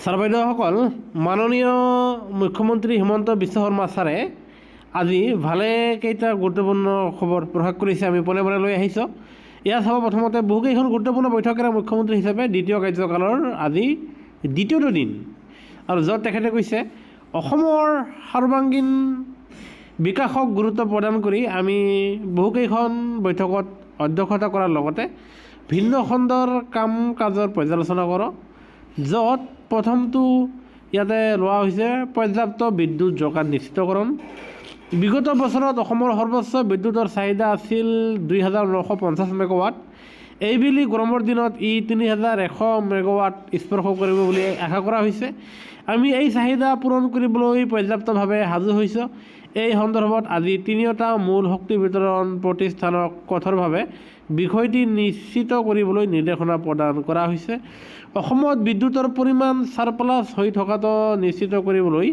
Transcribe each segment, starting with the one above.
Sir বাইদেউসকল, মাননীয় মুখ্যমন্ত্ৰী হিমন্ত বিশ্ব শৰ্মা ছাৰে আজি ভালেকেইটা গুৰুত্বপূৰ্ণ খবৰ প্ৰকাশ কৰিছে। আমি পোনে পোনে লৈ আহিছোঁ। ইয়াত চাব, প্ৰথমতে বহুকেইখন গুৰুত্বপূৰ্ণ বৈঠকেৰে মুখ্যমন্ত্ৰী হিচাপে দ্বিতীয় কাৰ্যকালৰ আজি দ্বিতীয়টো দিন, আৰু য'ত তেখেতে কৈছে অসমৰ সৰ্বাংগীন বিকাশক গুৰুত্ব প্ৰদান কৰি আমি বহুকেইখন বৈঠকত অধ্যক্ষতা কৰাৰ লগতে ভিন্ন খণ্ডৰ কাম কাজৰ পৰ্যালোচনা কৰোঁ, য'ত প্ৰথমটো ইয়াতে লোৱা হৈছে পৰ্যাপ্ত বিদ্যুৎ যোগান নিশ্চিতকৰণ। বিগত বছৰত অসমৰ সৰ্বোচ্চ বিদ্যুতৰ চাহিদা আছিল ২,৯৫০ মেগাৱাট। এইবেলি গৰমৰ দিনত ই ৩,১০০ মেগাৱাট স্পৰ্শ কৰিব বুলি আশা কৰা হৈছে। আমি এই চাহিদা পূৰণ কৰিবলৈ পৰ্যাপ্তভাৱে সাজু হৈছোঁ। এই সন্দৰ্ভত আজি তিনিওটা মূল শক্তি বিতৰণ প্ৰতিষ্ঠানক কঠোৰভাৱে বিষয়টি নিশ্চিত কৰিবলৈ নিৰ্দেশনা প্ৰদান কৰা হৈছে। অসমত বিদ্যুতৰ পৰিমাণ ছাৰপ্লাছ হৈ থকাটো নিশ্চিত কৰিবলৈ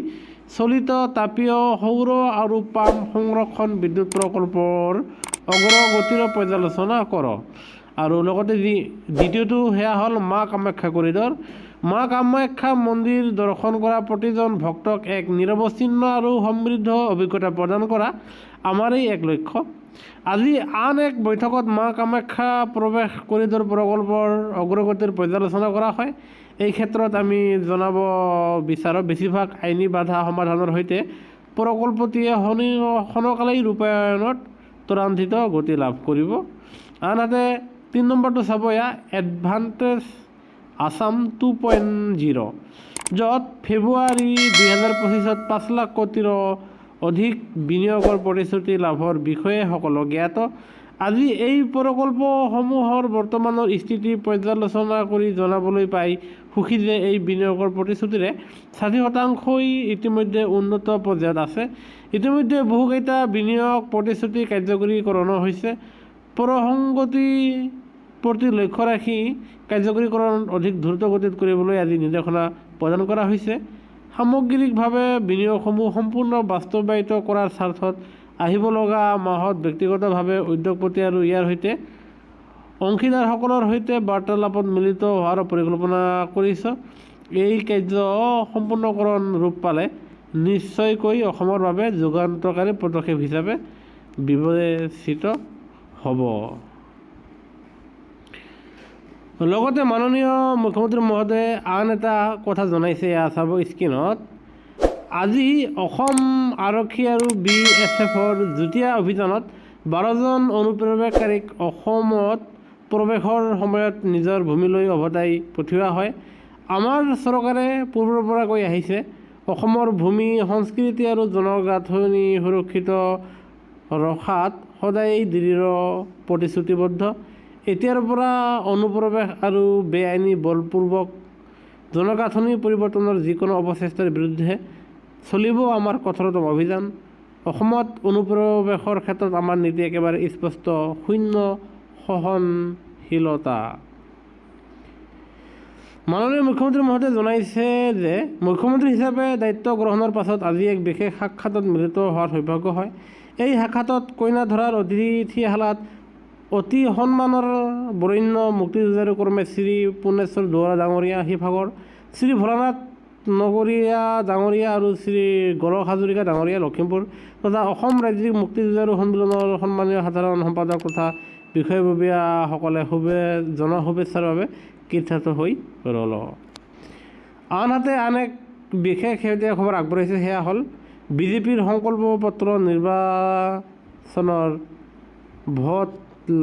চলিত তাপীয়, সৌৰ আৰু পাম সংৰক্ষণ বিদ্যুৎ প্ৰকল্পৰ অগ্ৰগতিৰ পৰ্যালোচনা কৰক। আৰু লগতে দ্বিতীয়টো সেয়া হ'ল মা কামাখ্যা কৰিডৰ। মা কামাখ্যা মন্দিৰ দৰ্শন কৰা প্ৰতিজন ভক্তক এক নিৰৱচ্ছিন্ন আৰু সমৃদ্ধ অভিজ্ঞতা প্ৰদান কৰা আমাৰেই এক লক্ষ্য। আজি আন এক বৈঠকত মা কামাখ্যা প্ৰৱেশ কৰিডৰ প্ৰকল্পৰ অগ্ৰগতিৰ পৰ্যালোচনা কৰা হয়। এই ক্ষেত্ৰত আমি জনাব বিচাৰোঁ, বেছিভাগ আইনী বাধা সমাধানৰ সৈতে প্ৰকল্পটোৱে সোনকালেই ৰূপায়ণত ত্বৰান্বিত গতি লাভ কৰিব। আনহাতে ৩ নম্বৰটো চাব, এডভান্টেজ আছাম 2.0, য'ত ফেব্ৰুৱাৰী ২০২৫ত ৫ লাখ কোটিৰো অধিক বিনিয়োগৰ প্ৰতিশ্ৰুতি লাভৰ বিষয়ে সকলো জ্ঞাত। আজি এই প্ৰকল্পসমূহৰ বৰ্তমানৰ স্থিতি পৰ্যালোচনা কৰি জনাবলৈ পাই সুখী যে এই বিনিয়োগৰ প্ৰতিশ্ৰুতিৰে ৬০% ইতিমধ্যে উন্নত পৰ্যায়ত আছে। ইতিমধ্যে বহুকেইটা বিনিয়োগ প্ৰতিশ্ৰুতি কাৰ্যকৰীকৰণ হৈছে। প্ৰসংগতিৰ প্ৰতি লক্ষ্য ৰাখি কাৰ্যকৰীকৰণ অধিক দ্ৰুতগতিত কৰিবলৈ আজি নিৰ্দেশনা প্ৰদান কৰা হৈছে। সামগ্ৰিকভাৱে বিনিয়োগসমূহ সম্পূৰ্ণ বাস্তৱায়িত কৰাৰ স্বাৰ্থত আহিব লগা মাহত ব্যক্তিগতভাৱে উদ্যোগপতি আৰু ইয়াৰ সৈতে অংশীদাৰসকলৰ সৈতে বাৰ্তালাপত মিলিত হোৱাৰ পৰিকল্পনা কৰিছোঁ। এই কাৰ্য সম্পূৰ্ণকৰণ ৰূপ পালে নিশ্চয়কৈ অসমৰ বাবে যুগান্তকাৰী পদক্ষেপ হিচাপে বিবেচিত হ'ব। লগতে মাননীয় মুখ্যমন্ত্ৰী মহোদয়ে আন এটা কথা জনাইছে, চাব স্ক্ৰীনত। আজি অসম আৰক্ষী আৰু BSFৰ যুটীয়া অভিযানত ১২জন অনুপ্ৰৱেশকাৰীক অসমত প্ৰৱেশৰ সময়ত নিজৰ ভূমিলৈ উভতাই পঠিওৱা হয়। আমাৰ চৰকাৰে পূৰ্বৰ পৰা কৈ আহিছে, অসমৰ ভূমি, সংস্কৃতি আৰু জনগাঁথনি সুৰক্ষিত ৰখাত সদায় দৃঢ় প্ৰতিশ্ৰুতিবদ্ধ। এতিয়াৰ পৰা অনুপ্ৰৱেশ আৰু বেআইনী বলপূৰ্বক জনগাঁথনি পৰিৱৰ্তনৰ যিকোনো অপচেষ্টাৰ বিৰুদ্ধে চলিব আমাৰ কঠোৰতম অভিযান। অসমত অনুপ্ৰৱেশৰ ক্ষেত্ৰত আমাৰ নীতি একেবাৰে স্পষ্ট, শূন্য সহনশীলতা। মাননীয় মুখ্যমন্ত্ৰী মহোদয়ে জনাইছে যে মুখ্যমন্ত্ৰী হিচাপে দায়িত্ব গ্ৰহণৰ পাছত আজি এক বিশেষ সাক্ষাতত মিলিত হোৱাৰ সৌভাগ্য হয়। এই সাক্ষাতত কইনাধৰাৰ অতিথিশালাত অতি সন্মানৰ বৰেণ্য মুক্তিযুঁজাৰু কৰ্মী শ্ৰী পুনেশ্বৰ দুৱৰা ডাঙৰীয়া শিৱসাগৰ, শ্ৰী ভোলানাথ নগৰীয়া ডাঙৰীয়া আৰু শ্ৰী গোলক হাজৰিকা ডাঙৰীয়া লখিমপুৰ তথা অসম ৰাজ্যিক মুক্তিযুঁজাৰু সন্মিলনৰ সন্মানীয় সাধাৰণ সম্পাদক তথা বিষয়ববীয়াসকলে জনোৱা শুভেচ্ছাৰ বাবে কৃতাৰ্থ হৈ ৰ'ল। আনহাতে আন এক বিশেষ শেহতীয়া খবৰ আগবঢ়াইছে, সেয়া হ'ল বিজেপিৰ সংকল্প পত্ৰ নিৰ্বাচনৰ ভোট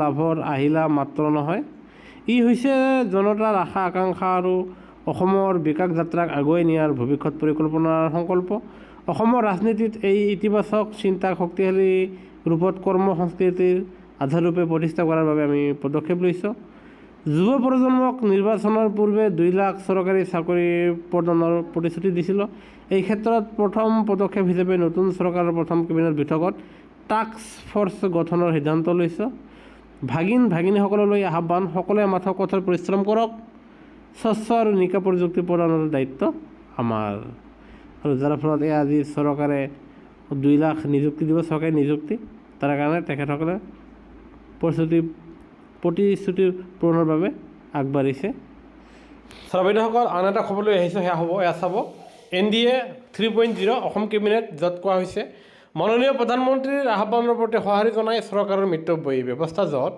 লাভৰ আহিলা মাত্ৰ নহয়, ই হৈছে জনতাৰ আশা আকাংক্ষা আৰু অসমৰ বিকাশ যাত্ৰাক আগুৱাই নিয়াৰ ভৱিষ্যত পৰিকল্পনাৰ সংকল্প। অসমৰ ৰাজনীতিত এই ইতিবাচক চিন্তাক শক্তিশালী ৰূপত কৰ্ম সংস্কৃতিৰ আধাৰৰূপে প্ৰতিষ্ঠা কৰাৰ বাবে আমি পদক্ষেপ লৈছোঁ। যুৱ প্ৰজন্মক নিৰ্বাচনৰ পূৰ্বে ২ লাখ চৰকাৰী চাকৰি প্ৰদানৰ প্ৰতিশ্ৰুতি দিছিলোঁ। এই ক্ষেত্ৰত প্ৰথম পদক্ষেপ হিচাপে নতুন চৰকাৰৰ প্ৰথম কেবিনেট বৈঠকত টাস্ক ফ'ৰ্চ গঠনৰ সিদ্ধান্ত লৈছোঁ। ভাগিনীসকললৈ আহ্বান, সকলোৱে মাথো কঠোৰ পৰিশ্ৰম কৰক। স্বচ্ছ আৰু নিকা প্ৰযুক্তি প্ৰদানৰ দায়িত্ব আমাৰ। আৰু যাৰ ফলত আজি চৰকাৰে ২ লাখ নিযুক্তি দিব, চৰকাৰী নিযুক্তি। তাৰ কাৰণে তেখেতসকলে প্ৰতিশ্ৰুতি পূৰণৰ বাবে আগবাঢ়িছে। ছাৰ বাইদেউসকল আন এটা খবৰলৈ আহিছোঁ, এয়া চাব NDA 3.0 অসম কেবিনেট, য'ত কোৱা হৈছে মাননীয় প্ৰধানমন্ত্ৰীৰ আহ্বানৰ প্ৰতি সঁহাৰি জনাই চৰকাৰৰ মিতব্যয়ী ব্যৱস্থা, য'ত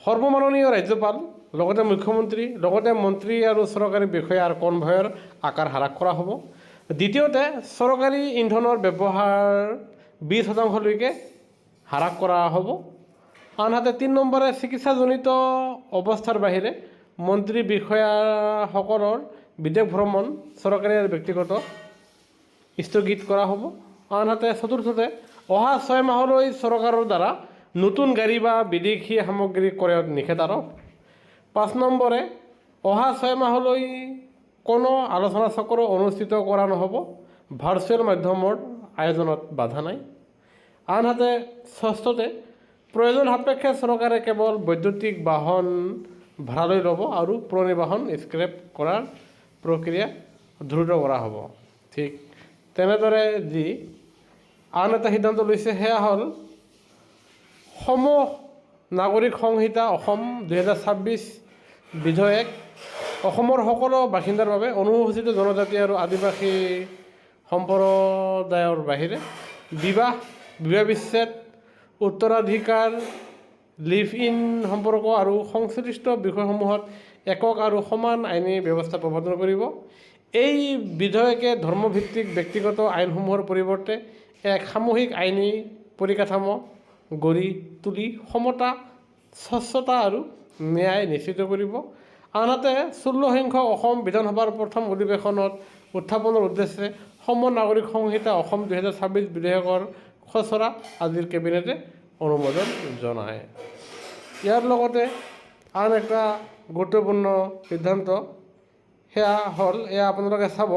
সৰ্বমাননীয় ৰাজ্যপাল লগতে মুখ্যমন্ত্ৰী লগতে মন্ত্ৰী আৰু চৰকাৰী বিষয়াৰ কনভয়ৰ আকাৰ হ্ৰাস কৰা হ'ব। দ্বিতীয়তে চৰকাৰী ইন্ধনৰ ব্যৱহাৰ 20% হ্ৰাস কৰা হ'ব। আনহাতে 3 নম্বৰে চিকিৎসাজনিত অৱস্থাৰ বাহিৰে মন্ত্ৰী বিষয়াসকলৰ বিদেশ ভ্ৰমণ চৰকাৰী আৰু ব্যক্তিগত স্থগিত কৰা হ'ব। আনহাতে চতুৰ্থতে অহা 6 মাহলৈ চৰকাৰৰ দ্বাৰা নতুন গাড়ী বা বিদেশী সামগ্ৰী ক্ৰয়ত নিষেধাৰোপ। 5 নম্বৰে অহা 6 মাহলৈ কোনো আলোচনা চক্ৰ অনুষ্ঠিত কৰা নহ'ব, ভাৰ্চুৱেল মাধ্যমৰ আয়োজনত বাধা নাই। আনহাতে ষষ্ঠতে প্ৰয়োজন সাপেক্ষে চৰকাৰে কেৱল বৈদ্যুতিক বাহন ভাড়ালৈ ল'ব আৰু পুৰণি বাহন স্ক্ৰেপ কৰাৰ প্ৰক্ৰিয়া দ্ৰুত কৰা হ'ব। ঠিক তেনেদৰে যি আন এটা সিদ্ধান্ত লৈছে সেয়া হ'ল সম নাগৰিক সংহিতা অসম 2026 বিধেয়ক অসমৰ সকলো বাসিন্দাৰ বাবে অনুসূচিত জনজাতি আৰু আদিবাসী সম্প্ৰদায়ৰ বাহিৰে বিবাহ বিচ্ছেদ উত্তৰাধিকাৰ লিভ ইন সম্পৰ্ক আৰু সংশ্লিষ্ট বিষয়সমূহত একক আৰু সমান আইনী ব্যৱস্থা প্ৰৱৰ্তন কৰিব। এই বিধেয়কে ধৰ্মভিত্তিক ব্যক্তিগত আইনসমূহৰ পৰিৱৰ্তে এক সামূহিক আইনী পৰিকাঠামো গঢ়ি তুলি সমতা স্বচ্ছতা আৰু ন্যায় নিশ্চিত কৰিব। আনহাতে 16 সংখ্যক অসম বিধানসভাৰ প্ৰথম অধিৱেশনত উত্থাপনৰ উদ্দেশ্যে সম নাগৰিক সংহিতা অসম 2026 বিধেয়কৰ খচৰা আজিৰ কেবিনেটে অনুমোদন জনায়। ইয়াৰ লগতে আন এটা গুৰুত্বপূৰ্ণ সিদ্ধান্ত সেয়া হ'ল, এয়া আপোনালোকে চাব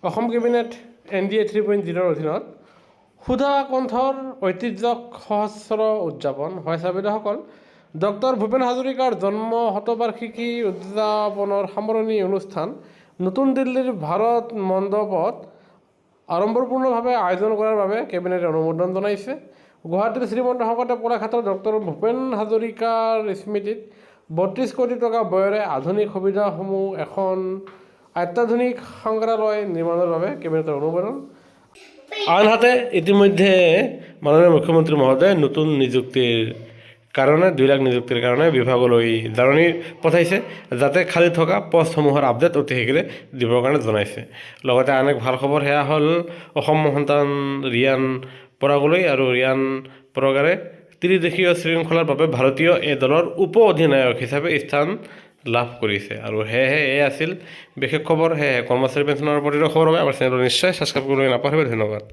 অসম কেবিনেট NDA 3.0 অধীনত সুধা কণ্ঠৰ ঐতিহ্যক সহস্ৰ উদযাপন হয়। ছাত্ৰসকল ডক্টৰ ভূপেন হাজৰিকাৰ জন্ম শতবাৰ্ষিকী উদযাপনৰ সামৰণি অনুষ্ঠান নতুন দিল্লীৰ ভাৰত মণ্ডপত আড়ম্বৰপূৰ্ণভাৱে আয়োজন কৰাৰ বাবে কেবিনেটে অনুমোদন জনাইছে। গুৱাহাটীৰ শ্ৰীমন্ত শংকৰদেৱ কলাক্ষেত্ৰত ডক্টৰ ভূপেন হাজৰিকাৰ স্মৃতিত 32 কোটি টকা ব্যয়েৰে আধুনিক সুবিধাসমূহ এখন অত্যাধুনিক সংগ্ৰহালয় নিৰ্মাণৰ বাবে কেবিনেটৰ অনুমোদন। আনহাতে ইতিমধ্যে মাননীয় মুখ্যমন্ত্ৰী মহোদয়ে নতুন নিযুক্তিৰ কাৰণে 2 লাখ নিযুক্তিৰ কাৰণে বিভাগলৈ জাননী পঠাইছে, যাতে খালী থকা পষ্টসমূহৰ আপডেট অতি শীঘ্ৰে দিবৰ কাৰণে জনাইছে। লগতে আন এক ভাল খবৰ সেয়া হ'ল অসম সন্তান ৰিয়ান পৰাগলৈ আৰু ৰিয়ান পৰাগৰে ত্ৰিদেশীয় শৃংখলাৰ বাবে ভাৰতীয় দলৰ উপ অধিনায়ক হিচাপে স্থান লাভ কৰিছে। আৰু সেয়েহে এই আছিল বিশেষ খবৰ। সেয়েহে কৰ্মচাৰী পেঞ্চনৰ প্ৰতিটো খবৰ বাবে আমাৰ চেনেলটো নিশ্চয় ছাবস্ক্ৰাইব কৰিবলৈ নাপাহৰিব। ধন্যবাদ।